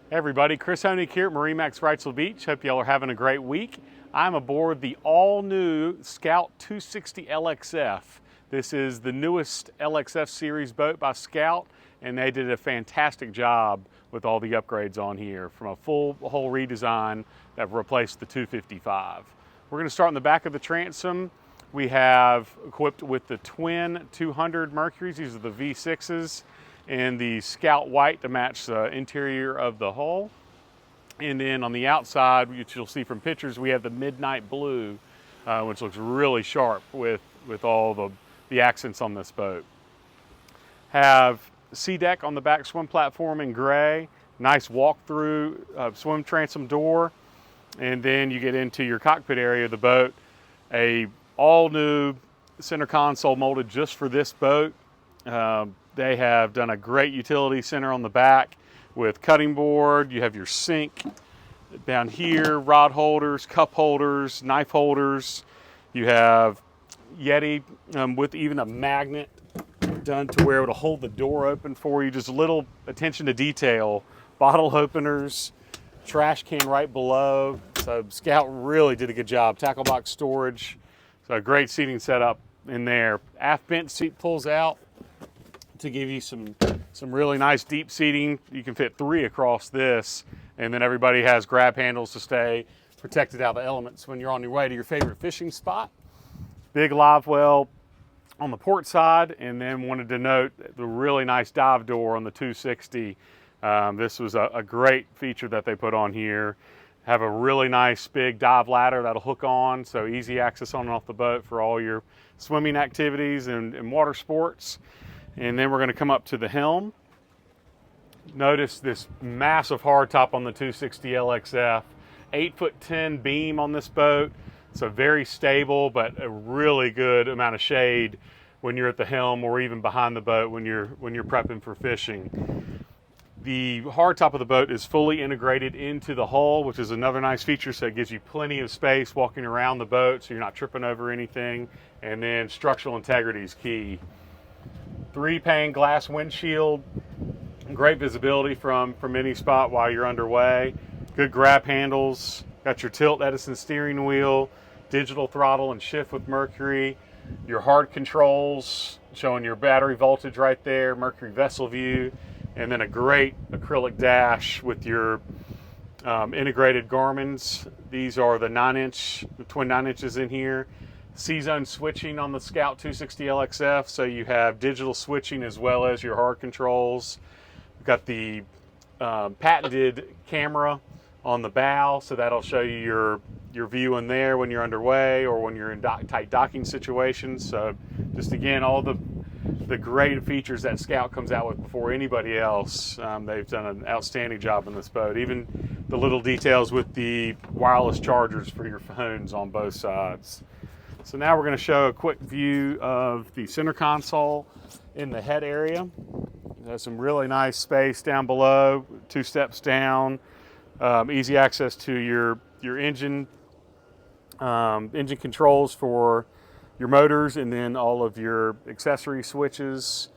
Hey everybody, Chris Honig here at MarineMax Wrightsville Beach. Hope y'all are having a great week. I'm aboard the all-new Scout 260 LXF. This is the newest LXF series boat by Scout, and they did a fantastic job with all the upgrades on here, from a full whole redesign that replaced the 255. We're going to start in the back of the transom. We have equipped with the twin 200 Mercuries. These are the V6s. And the Scout White to match the interior of the hull. And then on the outside, which you'll see from pictures, we have the Midnight Blue, which looks really sharp with all the accents on this boat. Have sea deck on the back swim platform in gray, nice walk-through swim transom door, and then you get into your cockpit area of the boat, a all-new center console molded just for this boat. They have done a great utility center on the back with cutting board. You have your sink down here, rod holders, cup holders, knife holders. You have Yeti with even a magnet done to where it'll hold the door open for you. Just a little attention to detail. Bottle openers, trash can right below. So Scout really did a good job. Tackle box storage. So a great seating setup in there. Aft bench seat pulls out to give you some really nice deep seating. You can fit 3 across this, and then everybody has grab handles to stay protected out of the elements when you're on your way to your favorite fishing spot. Big live well on the port side, and then wanted to note the really nice dive door on the 260. This was a great feature that they put on here. Have a really nice big dive ladder that'll hook on, so easy access on and off the boat for all your swimming activities and water sports. And then we're going to come up to the helm. Notice this massive hardtop on the 260 LXF. 8'10" beam on this boat. So very stable, but a really good amount of shade when you're at the helm or even behind the boat when you're prepping for fishing. The hardtop of the boat is fully integrated into the hull, which is another nice feature. So it gives you plenty of space walking around the boat, so you're not tripping over anything. And then structural integrity is key. 3-pane glass windshield, great visibility from any spot while you're underway. Good grab handles, got your tilt Edison steering wheel, digital throttle and shift with Mercury, your hard controls showing your battery voltage right there, Mercury vessel view, and then a great acrylic dash with your integrated Garmin's. These are the twin 9 inches in here. C-zone switching on the Scout 260 LXF, so you have digital switching as well as your hard controls. We've got the patented camera on the bow, so that'll show you your view in there when you're underway or when you're in tight docking situations. So just again, all the great features that Scout comes out with before anybody else. They've done an outstanding job in this boat. Even the little details with the wireless chargers for your phones on both sides. So now we're going to show a quick view of the center console in the head area. There's some really nice space down below, 2 steps down, easy access to your engine controls for your motors, and then all of your accessory switches.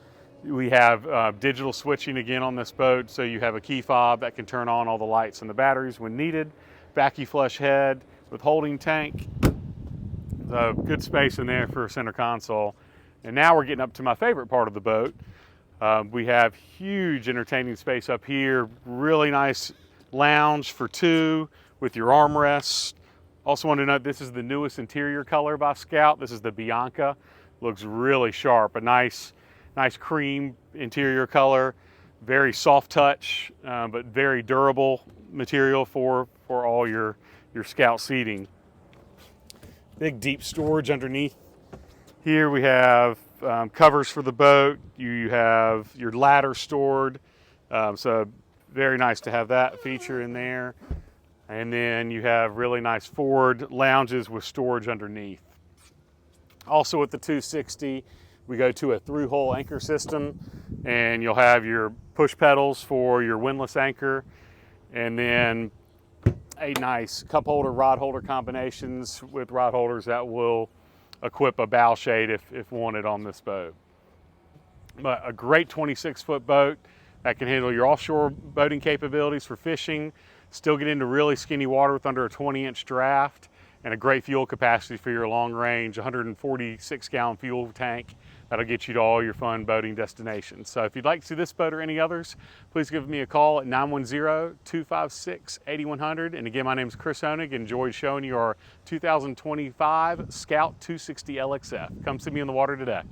We have digital switching again on this boat, so you have a key fob that can turn on all the lights and the batteries when needed. Vacuum flush head with holding tank. So good space in there for a center console. And now we're getting up to my favorite part of the boat. We have huge entertaining space up here. Really nice lounge for 2 with your armrests. Also want to note this is the newest interior color by Scout. This is the Bianca. Looks really sharp. A nice cream interior color. Very soft touch, but very durable material for all your Scout seating. Big deep storage underneath. Here we have covers for the boat. You have your ladder stored. So very nice to have that feature in there. And then you have really nice forward lounges with storage underneath. Also with the 260, we go to a through-hole anchor system, and you'll have your push pedals for your windlass anchor, and then a nice cup holder, rod holder combinations with rod holders that will equip a bow shade if wanted on this boat. But a great 26-foot boat. that can handle your offshore boating capabilities for fishing, still get into really skinny water with under a 20-inch draft, and a great fuel capacity for your long range 146-gallon fuel tank. That'll get you to all your fun boating destinations. So if you'd like to see this boat or any others, please give me a call at 910-256-8100. And again, my name is Chris Honig. Enjoyed showing you our 2025 Scout 260 LXF. Come see me on the water today.